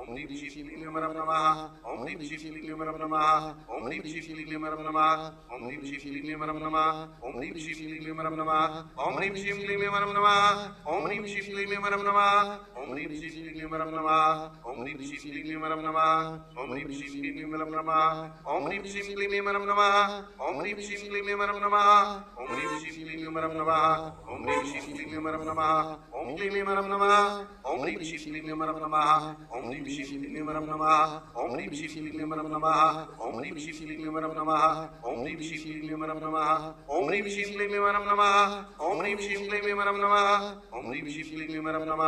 ओम ह्रीं श्रीं क्लीं वरं नमः ओम ह्रीं श्रीं क्लीं वरं नमः ओम ह्रीं श्रीं क्लीं वरं नमः ओम ह्रीं श्रीं क्लीं वरं नमः ओम ह्रीं श्रीं क्लीं वरं नमः ओम ह्रीं श्रीं क्लीं वरं नमः ओम ह्रीं श्रीं क्लीं वरं नमः ओम ह्रीं श्रीं क्लीं वरं नमः ओम ह्रीं श्रीं क्लीं वरं नमः ओम ह्रीं श्रीं क्लीं वरं नमः ओम ह्रीं श्रीं क्लीं वरं नमः ओम ह्रीं श्रीं क्लीं वरं नमः ओम ह्रीं श्रीं क्लीं वरं नमः ओम ह्रीं श्रीं क्लीं वरं नमः ओम क्लीं वरं नमः ओम ह्रीं श्रीं क्लीं वरं नमः ओम ह्रीं श्रीं क्लीं वरं नमः ओम ह्रीं श्रीं क्लीं वरं नमः ओम ह्रीं श्रीं क्लीं वरं नमः ओम ह्रीं श्रीं क्लीं वरं नमः ओम ह्रीं श्रीं क्लीं वरं नमः ओम ह्रीं श्रीं क्लीं वरं नमः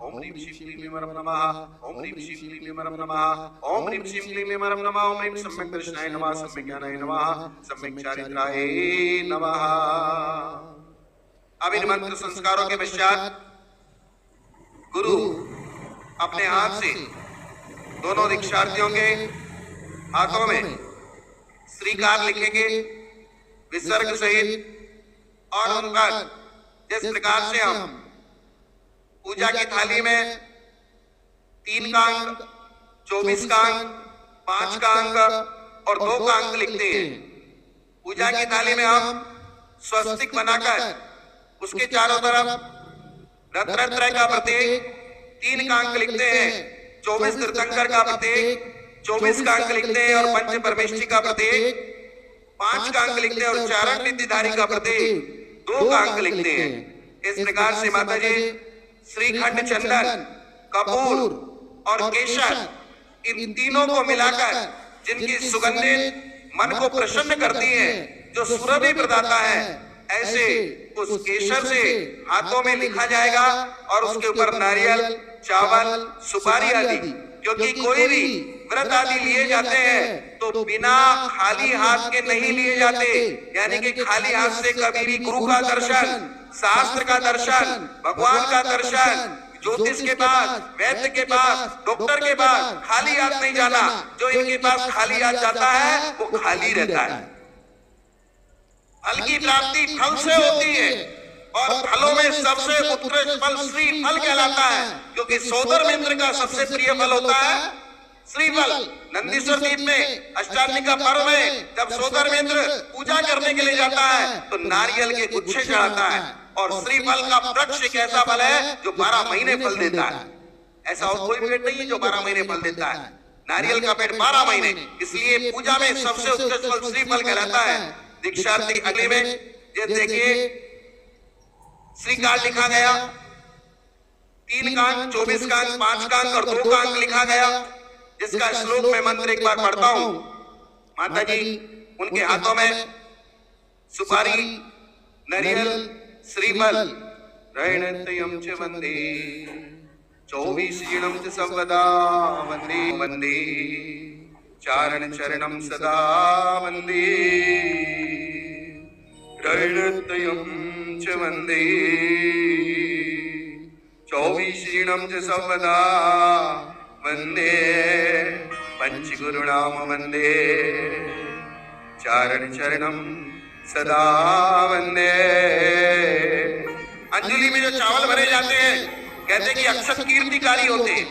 ओम ह्रीं श्रीं क्लीं वरं नमः ओम ह्रीं श्रीं क्लीं वरं नमः ओम ह्रीं श्रीं क्लीं वरं नमः ओम ह्रीं श्रीं क्लीं वरं नमः ओम ह्रीं सम्यक् दर्शनाय नमः सम्यक् ज्ञानाय नमः सम्यक् चारित्राय नमः। अब इन मंत्र संस्कारों के पश्चात गुरु अपने हाथ से दोनों दीक्षार्थियों के हाथों में श्रीकार लिखेंगे विसर्ग सहित और उन पर जिस प्रकार से हम पूजा की थाली में 3 का अंक 24 का अंक 5 का अंक और 2 का अंक लिखते हैं। पूजा की थाली में हम स्वस्तिक बनाकर उसके चारों तरफ रत्नत्रय का प्रतीक 3 का अंक लिखते हैं, 24 तीर्थंकर का प्रतीक 24 का अंक लिखते हैं और पंच परमेष्ठी का प्रतीक 5 का अंक लिखते हैं और चारण निधिधारी का प्रतीक 2 का अंक लिखते हैं। इस प्रकार से माता जी श्रीखंड, चंदन, कपूर और केशर इन तीनों को मिलाकर जिनकी सुगंधित मन को प्रसन्न करती है, जो सुरभि प्रदाता है, ऐसे उस केशर से हाथों में लिखा जाएगा और उसके ऊपर नारियल, चावल, सुपारी आदि, क्योंकि कोई भी व्रत आदि लिए जाते हैं तो बिना खाली हाथ के नहीं लिए जाते, यानी कि खाली हाथ से कभी भी गुरु का दर्शन, शास्त्र का दर्शन, भगवान का दर्शन, ज्योतिष के पास, वैद्य के पास, डॉक्टर के पास खाली हाथ नहीं जाना। जो इनके पास खाली हाथ जाता है वो खाली रहता है। फल की प्राप्ति फल से होती है और फलों में सबसे उत्कृष्ट फल श्री फल कहलाता है, क्योंकि सोदरमेंद्र का सबसे प्रिय फल होता है श्रीफल। नंदीश्वर द्वीप में अष्टमी का पर्व में जब सोदरमेंद्र पूजा करने के लिए जाता है तो नारियल के गुच्छे चढ़ाता है और श्रीफल का वृक्ष एक ऐसा फल है जो 12 महीने फल देता है। ऐसा और कोई पेड़ नहीं है जो 12 महीने फल देता है, नारियल का पेड़ 12 महीने, इसलिए पूजा में सबसे उत्कृष्ट फल श्रीफल कहलाता है। दीक्षार्थी अगले में ये देखिए श्रीकार लिखा गया, 3 का अंक, 24 का अंक, 5 का अंक और 2 का अंक लिखा गया, जिसका श्लोक में मंत्र एक बार पढ़ता हूं। माता जी उनके हाथों में सुपारी, नारियल, श्रीफल त्रैणत्रयं च वंदे 24 जिणं च सर्वदा वंदे वंदे चारण चरणं सदा वंदे त्रैणत्रयं च वंदे 24 जिणं च सर्वदा वंदे पंचगुरुणाम वंदे चारण चरणं सदा वंदे। अंजलि में जो चावल भरे जाते हैं कहते हैं कि अक्षत कीर्तिकारी होते हैं।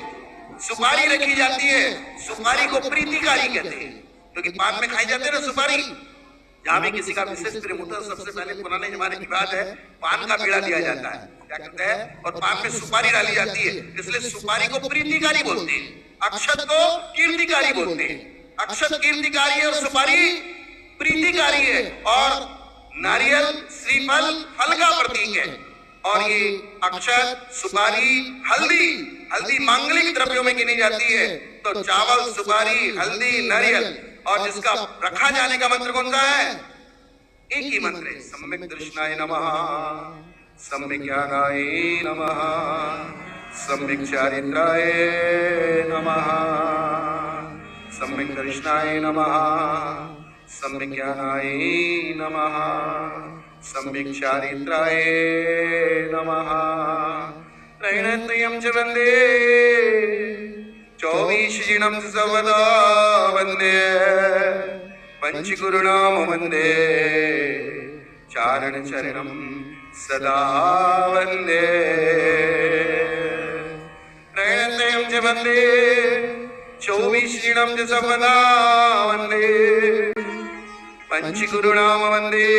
सुपारी रखी जाती है, सुपारी को प्रीतिकारी कहते हैं, क्योंकि पान में खाई जाते हैं ना सुपारी। जहां भी किसी का विशेष प्रेम होता है सबसे पहले पुराने जमाने की बात है पान का पेड़ा दिया जाता है, क्या कहते हैं, और पान में सुपारी डाली जाती है, इसलिए सुपारी को प्रीतिकारी बोलते हैं, अक्षत को कीर्तिकारी बोलते हैं। अक्षत कीर्तिकारी है और सुपारी प्रीतिकारी है और नारियल श्रीफल फल का प्रतीक है। और ये अक्षत, सुपारी, हल्दी, हल्दी मांगलिक द्रव्यों में गिनी जाती है। तो चावल, सुपारी, हल्दी, नारियल और जिसका रखा जाने का मंत्र कौन सा है? एक ही मंत्र है, सम्यक दर्शनाय नमः, सम्यक ज्ञानाय नमः, सम्यक चारित्राय नमः, सम्यक दर्शनाय नमः, सम्यक ज्ञानाय नमः, सम्यक चारित्राय नमः। त्रैणत्रयं च वन्दे 24 जिणं च सर्वदा वन्दे पंचगुरुणाम वन्दे चारण चरणं सदा वन्दे। त्रैणत्रयं च वंदे 24 श्रीणम जसवना वंदे पंचगुरुणाम वंदे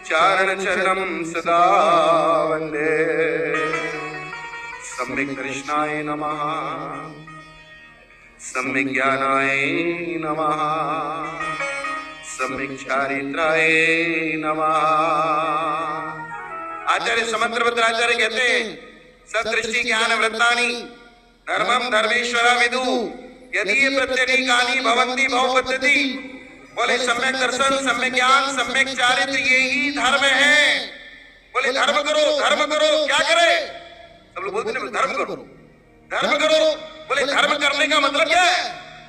चारण चरणम सदा वंदे सम्यक कृष्णाय नमः सम्यक ज्ञानाय नमः सम्यक चारित्राय नमः। आचार्य समंतभद्राचार्य कहते हैं सदृष्टि ज्ञान वृत्तानि धर्मम धर्मेश्वरा विदु यदि प्रत्यनीकानि भवन्ति भवपद्धति। बोले सम्यक दर्शन सम्यक ज्ञान सम्यक चारित्र ये ही धर्म है। बोले धर्म करो क्या करे? सब लोग बोलते हैं धर्म करो। बोले धर्म करने का मतलब क्या है?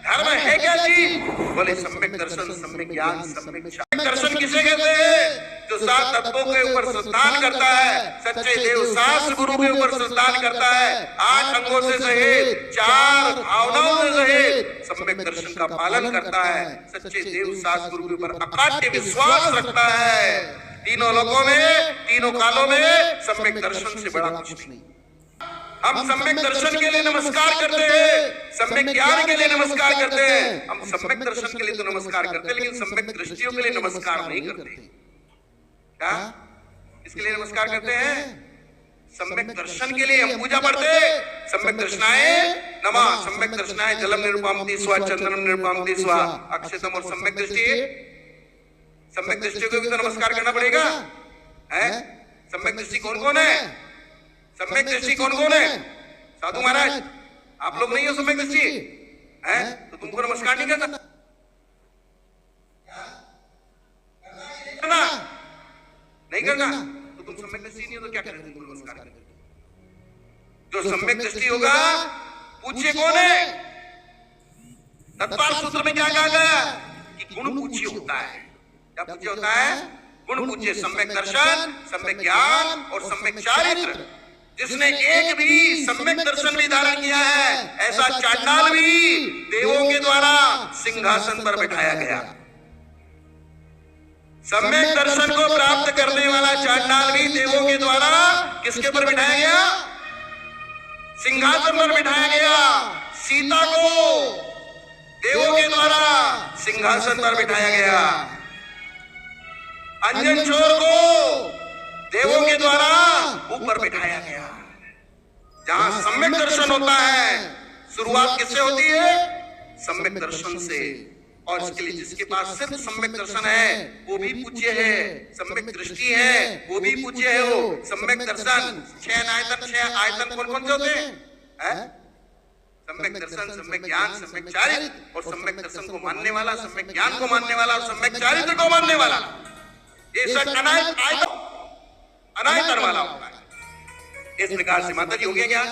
धर्म है क्या चीज? बोले सम्यक दर्शन सम्यक ज्ञान सम्यक चारित्र। दर्शन किसे कहते हैं? जो सात तत्वों के ऊपर संस्थान करता है, सच्चे देव शास्त्र गुरु के ऊपर संस्थान करता है, 8 अंगों से सहित 4 भावनाओं से सहित सम्यक दर्शन का पालन करता है, सच्चे देव शास्त्र गुरु के ऊपर अकाट्य विश्वास रखता है। तीनों लोकों में तीनों कालों में सम्यक दर्शन से बड़ा कुछ नहीं। हम सम्यक दर्शन के लिए नमस्कार करते हैं, सम्यक ज्ञान के लिए नमस्कार करते हैं, हम सम्यक दर्शन के लिए तो नमस्कार करते हैं लेकिन सम्यक दृष्टियों के लिए नमस्कार नहीं करते। क्या इसके लिए नमस्कार करते हैं? सम्यक दर्शन के लिए हम पूजा पढ़ते सम्यक दर्शनाय नमः सम्यक दर्शनाय जलम निरुपमति स्वा चंद्रम निरुपमति स्वा अक्षतम। और सम्यक दृष्टि को भी तो नमस्कार करना पड़ेगा है। सम्यक दृष्टि कौन कौन है? सम्यक दृष्टि कौन कौन है? साधु महाराज आप लोग नहीं हो सम्यक दृष्टि है तो तुमको नमस्कार नहीं करना नहीं करना तो तुम सम्यक दृष्टि नहीं हो तो क्या करेंगे? तुमको नमस्कार करेंगे। जो सम्यक दृष्टि होगा पूज्य कौन है? तत्पाल सूत्र में क्या कहा गया कि गुण पूज्य होता है। क्या पूज्य होता है? गुण पूज्य। सम्यक दर्शन सम्यक ज्ञान और सम्यक चारित्र। जिसने एक भी सम्यक दर्शन भी धारण किया है ऐसा चांडाल भी देवों के द्वारा सिंहासन पर बिठाया गया। सम्यक दर्शन को प्राप्त करने वाला चांडाल भी देवों के द्वारा किसके पर बिठाया गया? सिंहासन पर बिठाया गया। सीता को देवों के द्वारा सिंहासन पर बिठाया गया। अंजन चोर को देवों के द्वारा ऊपर बिठाया गया। जहां सम्यक दर्शन होता है शुरुआत किससे होती है? सम्यक दर्शन से। और इसके लिए जिसके पास सिर्फ सम्यक दर्शन है वो भी पूज्य है, सम्यक दृष्टि है वो भी पूज्य है। वो सम्यक दर्शन 6 आयतन कौन कौन से होते हैं? सम्यक दर्शन सम्यक ज्ञान सम्यक चारित्र। और सम्यक दर्शन को मानने वाला सम्यक ज्ञान को मानने वाला सम्यक चारित्र को मानने वाला ये सब अनायतन वाला होता है। इस प्रकार से माता जी हो गया क्या?